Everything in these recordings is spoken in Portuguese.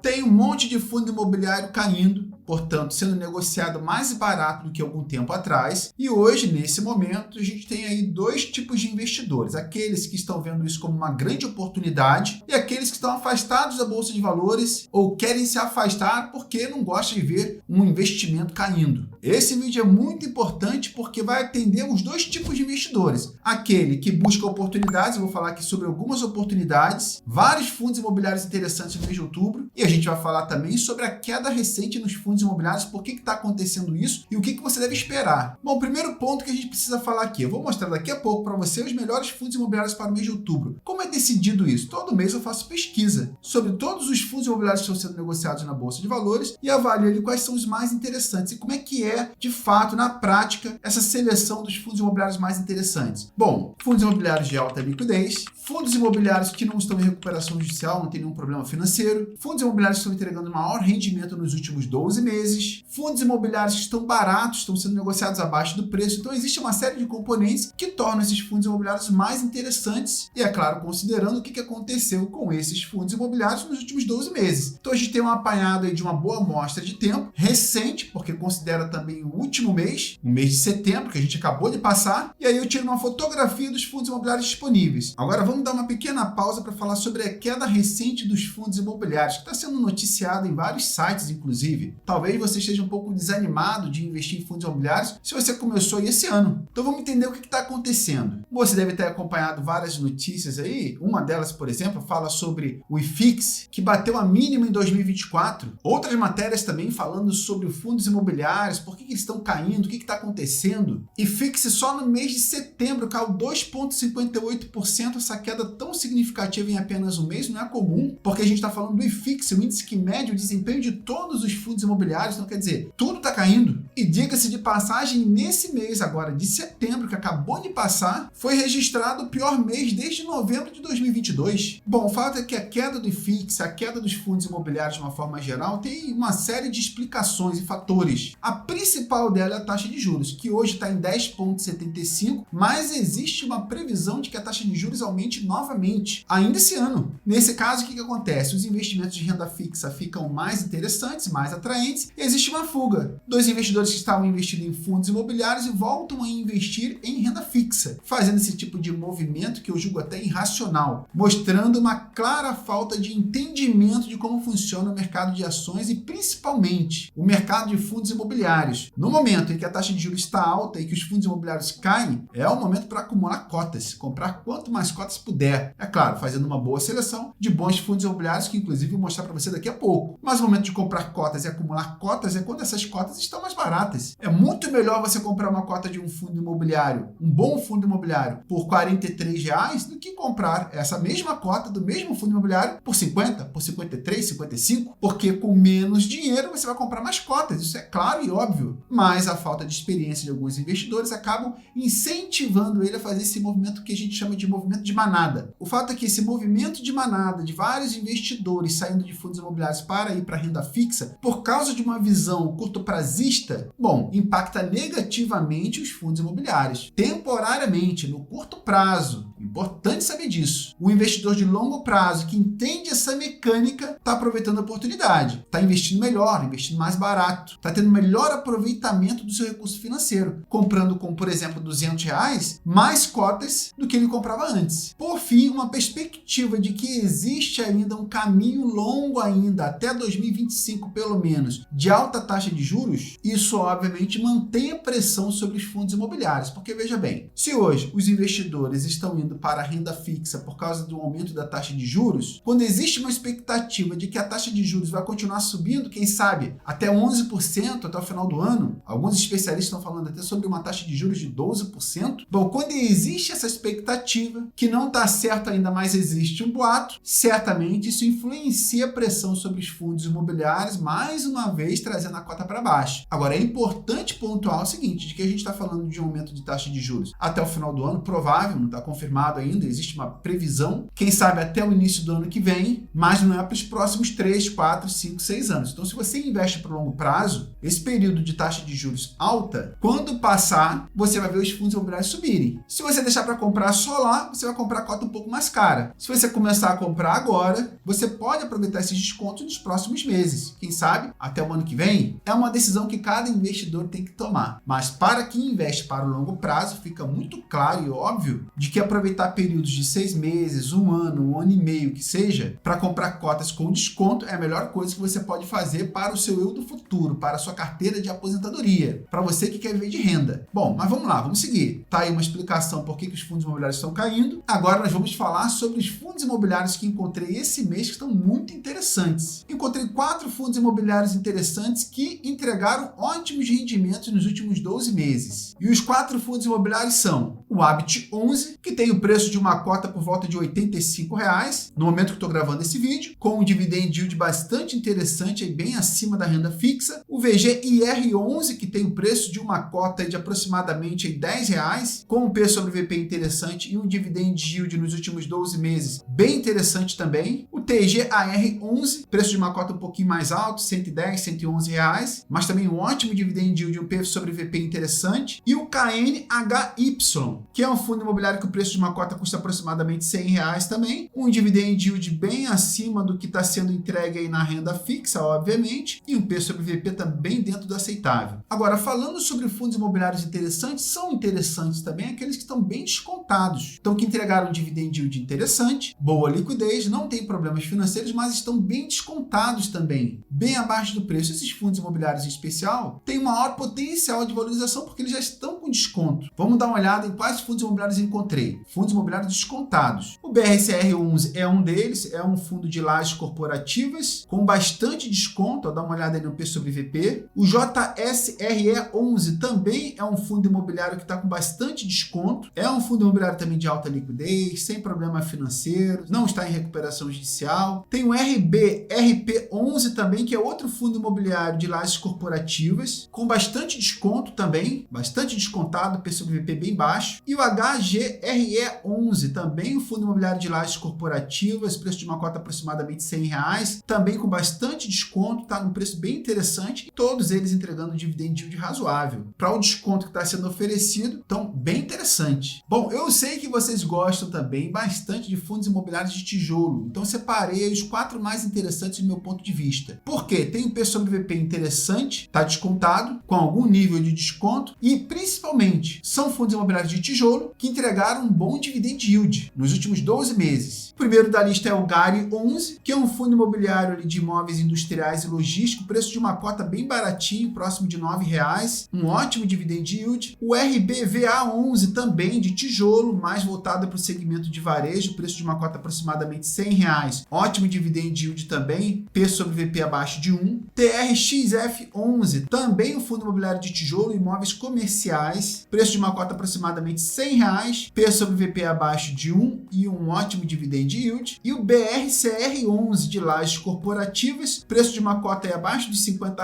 Tem um monte de fundo imobiliário caindo, portanto, sendo negociado mais barato do que algum tempo atrás. E hoje, nesse momento, a gente tem aí dois tipos de investidores. Aqueles que estão vendo isso como uma grande oportunidade e aqueles que estão afastados da Bolsa de Valores ou querem se afastar porque não gostam de ver um investimento caindo. Esse vídeo é muito importante porque vai atender os dois tipos de investidores. Aquele que busca oportunidades, eu vou falar aqui sobre algumas oportunidades, vários fundos imobiliários interessantes no mês de outubro, e a gente vai falar também sobre a queda recente nos fundos imobiliários, por que está acontecendo isso e o que você deve esperar. Bom, o primeiro ponto que a gente precisa falar aqui, eu vou mostrar daqui a pouco para você os melhores fundos imobiliários para o mês de outubro. Como é decidido isso? Todo mês eu faço pesquisa sobre todos os fundos imobiliários que estão sendo negociados na Bolsa de Valores e avalio ali quais são os mais interessantes e como é que é, de fato, na prática, essa seleção dos fundos imobiliários mais interessantes. Bom, fundos imobiliários de alta liquidez, fundos imobiliários que não estão em recuperação judicial, não tem nenhum problema financeiro, fundos imobiliários que estão entregando maior rendimento nos últimos 12 meses, fundos imobiliários que estão baratos, estão sendo negociados abaixo do preço. Então, existe uma série de componentes que tornam esses fundos imobiliários mais interessantes e, é claro, considerando o que aconteceu com esses fundos imobiliários nos últimos 12 meses. Então, a gente tem um apanhado aí de uma boa amostra de tempo, recente, porque considera também o último mês, o mês de setembro, que a gente acabou de passar, e aí eu tiro uma fotografia dos fundos imobiliários disponíveis. Agora, vamos dar uma pequena pausa para falar sobre a queda recente dos fundos imobiliários, que está sendo noticiado em vários sites, inclusive. Talvez você esteja um pouco desanimado de investir em fundos imobiliários se você começou esse ano. Então vamos entender o que está acontecendo. Você deve ter acompanhado várias notícias aí. Uma delas, por exemplo, fala sobre o IFIX, que bateu a mínima em 2024. Outras matérias também falando sobre fundos imobiliários, por que eles estão caindo, o que está acontecendo. IFIX só no mês de setembro caiu 2,58%. Essa queda tão significativa em apenas um mês não é comum, porque a gente está falando do IFIX, o índice que mede o desempenho de todos os fundos imobiliários. Então, quer dizer, tudo está caindo. E diga-se de passagem, nesse mês agora de setembro, que acabou de passar, foi registrado o pior mês desde novembro de 2022. Bom, o fato é que a queda do IFIX, a queda dos fundos imobiliários de uma forma geral, tem uma série de explicações e fatores. A principal dela é a taxa de juros, que hoje está em 10,75, mas existe uma previsão de que a taxa de juros aumente novamente, ainda esse ano. Nesse caso, o que acontece? Os investimentos de renda fixa ficam mais interessantes, mais atraentes, e existe uma fuga dos investidores que estavam investindo em fundos imobiliários e voltam a investir em renda fixa, fazendo esse tipo de movimento que eu julgo até irracional, mostrando uma clara falta de entendimento de como funciona o mercado de ações e principalmente o mercado de fundos imobiliários. No momento em que a taxa de juros está alta e que os fundos imobiliários caem, é o momento para acumular cotas, comprar quanto mais cotas puder. É claro, fazendo uma boa seleção de bons fundos imobiliários, que inclusive vou mostrar para você daqui a pouco. Mas o momento de comprar cotas e acumular cotas é quando essas cotas estão mais baratas. É muito melhor você comprar uma cota de um fundo imobiliário, um bom fundo imobiliário, por R$ 43,00 do que comprar essa mesma cota do mesmo fundo imobiliário por 50, por 53, 55, porque com menos dinheiro você vai comprar mais cotas. Isso é claro e óbvio. Mas a falta de experiência de alguns investidores acabam incentivando ele a fazer esse movimento que a gente chama de movimento de manada. O fato é que esse movimento de manada de vários investidores saindo de fundos imobiliários para ir para renda fixa, por causa de uma visão curto-prazista, bom, impacta negativamente os fundos imobiliários. Temporariamente, no curto prazo, importante saber disso. O investidor de longo prazo que entende essa mecânica está aproveitando a oportunidade, está investindo melhor, investindo mais barato, está tendo melhor aproveitamento do seu recurso financeiro, comprando com, por exemplo, R$200 mais cotas do que ele comprava antes. Por fim, uma perspectiva de que existe ainda um caminho longo ainda, até 2025 pelo menos, de alta taxa de juros, isso obviamente mantém a pressão sobre os fundos imobiliários, porque veja bem, se hoje os investidores estão indo para a renda fixa por causa do aumento da taxa de juros, quando existe uma expectativa de que a taxa de juros vai continuar subindo, quem sabe até 11% até o final do ano, alguns especialistas estão falando até sobre uma taxa de juros de 12%, bom, quando existe essa expectativa, que não está certo ainda, mas existe um boato, certamente isso influencia a pressão sobre os fundos imobiliários, mais uma vez trazendo a cota para baixo. Agora, é importante pontuar o seguinte, de que a gente está falando de um aumento de taxa de juros até o final do ano, provável, não está confirmado confirmado ainda, existe uma previsão, quem sabe até o início do ano que vem, mas não é para os próximos 3, 4, 5, 6 anos. Então, se você investe para longo prazo, esse período de taxa de juros alta, quando passar, você vai ver os fundos imobiliários subirem. Se você deixar para comprar só lá, você vai comprar a cota um pouco mais cara. Se você começar a comprar agora, você pode aproveitar esses descontos nos próximos meses. Quem sabe, até o ano que vem, é uma decisão que cada investidor tem que tomar. Mas para quem investe para o longo prazo, fica muito claro e óbvio de que aproveitar períodos de 6 meses, 1 ano e meio que seja, para comprar cotas com desconto é a melhor coisa que você pode fazer para o seu eu do futuro, para a sua carteira de aposentadoria, para você que quer viver de renda. Bom, mas vamos lá, vamos seguir. Tá aí uma explicação por que os fundos imobiliários estão caindo. Agora nós vamos falar sobre os fundos imobiliários que encontrei esse mês que estão muito interessantes. Encontrei 4 fundos imobiliários interessantes que entregaram ótimos rendimentos nos últimos 12 meses. E os 4 fundos imobiliários são o Habit 11, que tem o preço de uma cota por volta de R$ 85, no momento que estou gravando esse vídeo, com um dividend yield bastante interessante, bem acima da renda fixa. O VGIR11, que tem o preço de uma cota de aproximadamente R$ 10, com um P sobre VP interessante e um dividend yield nos últimos 12 meses bem interessante também. O TGAR11, preço de uma cota um pouquinho mais alto, R$ 110, R$ 111, mas também um ótimo dividend yield e um P sobre VP interessante. E o KNHY, que é um fundo imobiliário que o preço de uma cota custa aproximadamente R$ 100 também, um dividend yield bem acima do que está sendo entregue aí na renda fixa, obviamente, e um P sobre VP também dentro do aceitável. Agora, falando sobre fundos imobiliários interessantes, são interessantes também aqueles que estão bem descontados. Então, que entregaram um dividend yield interessante, boa liquidez, não tem problemas financeiros, mas estão bem descontados também, bem abaixo do preço. Esses fundos imobiliários em especial têm um maior potencial de valorização porque eles já estão com desconto. Vamos dar uma olhada em quais fundos imobiliários encontrei. Fundos imobiliários descontados. O BRCR11 é um deles, é um fundo de lajes corporativas com bastante desconto, dá uma olhada aí no P sobre VP. O JSRE11 também é um fundo imobiliário que está com bastante desconto. É um fundo imobiliário também de alta liquidez, sem problema financeiro, não está em recuperação judicial. Tem o RBRP11 também, que é outro fundo imobiliário de lajes corporativas, com bastante desconto também, bastante descontado, P sobre VP bem baixo. E o HGRE11, também um fundo imobiliário de lajes corporativas, preço de uma cota aproximadamente R$ 100, também com bastante desconto, está num preço bem interessante, todos eles entregando um dividend yield razoável. Para o desconto que está sendo oferecido, então bem interessante. Bom, eu sei que vocês gostam também bastante de fundos imobiliários de tijolo, então separei os 4 mais interessantes do meu ponto de vista. Por quê? Tem um P sobre VP interessante, está descontado, com algum nível de desconto e principalmente são fundos imobiliários de tijolo que entregaram um bom dividend yield nos últimos 12 meses. O primeiro da lista é o GARI11, que é um fundo imobiliário de imóveis industriais e logísticos, preço de uma cota bem baratinho, próximo de R$ 9, um ótimo dividend yield. O RBVA11 também de tijolo, mais voltado para o segmento de varejo, preço de uma cota aproximadamente R$ 100, ótimo dividend yield também, P sobre VP abaixo de 1. TRXF11, também um fundo imobiliário de tijolo e imóveis comerciais, preço de uma cota aproximadamente R$ 100, P sobre VP abaixo de 1 e um ótimo dividend yield. E o BRCR11 de lajes corporativas, preço de uma cota abaixo de R$ 50,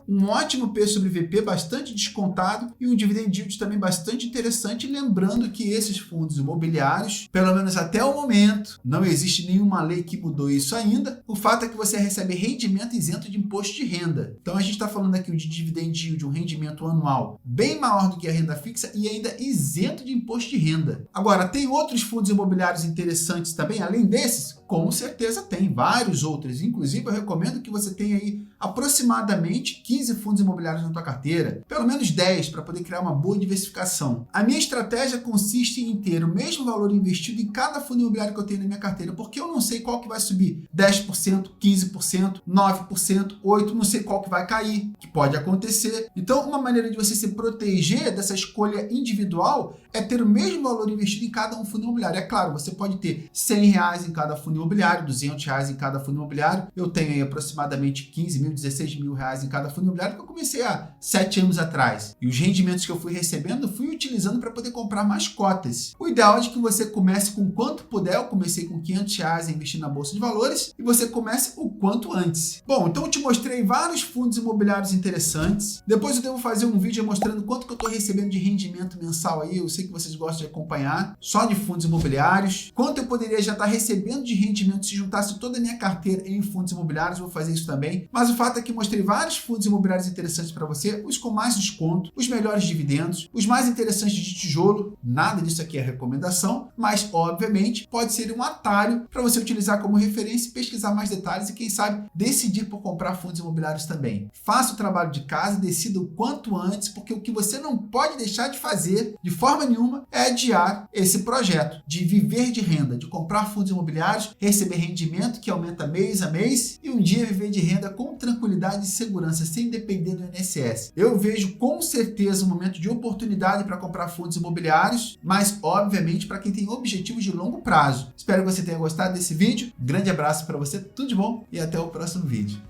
um ótimo P sobre VP bastante descontado e um dividend yield também bastante interessante. Lembrando que esses fundos imobiliários, pelo menos até o momento, não existe nenhuma lei que mudou isso ainda. O fato é que você recebe rendimento isento de imposto de renda. Então a gente está falando aqui de dividend yield, um rendimento anual bem maior do que a renda fixa e ainda isento de imposto de renda. Agora, tem outros fundos imobiliários interessantes também, além desses? Com certeza tem, vários outros. Inclusive, eu recomendo que você tenha aí aproximadamente 15 fundos imobiliários na tua carteira, pelo menos 10, para poder criar uma boa diversificação. A minha estratégia consiste em ter o mesmo valor investido em cada fundo imobiliário que eu tenho na minha carteira, porque eu não sei qual que vai subir 10%, 15%, 9%, 8%, não sei qual que vai cair, que pode acontecer. Então, uma maneira de você se proteger dessa escolha individual é ter o mesmo valor investido em cada um fundo imobiliário. É claro, você pode ter R$ 100 em cada fundo imobiliário, R$200 em cada fundo imobiliário. Eu tenho aí aproximadamente 15 mil, 16 mil reais em cada fundo imobiliário que eu comecei há 7 anos atrás. E os rendimentos que eu fui recebendo, eu fui utilizando para poder comprar mais cotas. O ideal é de que você comece com quanto puder. Eu comecei com R$500 a investir na Bolsa de Valores e você comece o quanto antes. Bom, então eu te mostrei vários fundos imobiliários interessantes. Depois eu devo fazer um vídeo mostrando quanto que eu estou recebendo de rendimento mensal aí. Eu sei que vocês gostam de acompanhar, só de fundos imobiliários. Quanto eu poderia já estar recebendo de rendimento se juntasse toda a minha carteira em fundos imobiliários, vou fazer isso também. Mas o fato é que mostrei vários fundos imobiliários interessantes para você, os com mais desconto, os melhores dividendos, os mais interessantes de tijolo. Nada disso aqui é recomendação, mas obviamente pode ser um atalho para você utilizar como referência, pesquisar mais detalhes e quem sabe decidir por comprar fundos imobiliários também. Faça o trabalho de casa, decida o quanto antes, porque o que você não pode deixar de fazer de forma nenhuma é adiar esse projeto de viver de renda, de comprar fundos imobiliários, receber rendimento que aumenta mês a mês e um dia viver de renda com tranquilidade e segurança, sem depender do INSS. Eu vejo com certeza um momento de oportunidade para comprar fundos imobiliários, mas obviamente para quem tem objetivos de longo prazo. Espero que você tenha gostado desse vídeo. Um grande abraço para você, tudo de bom e até o próximo vídeo.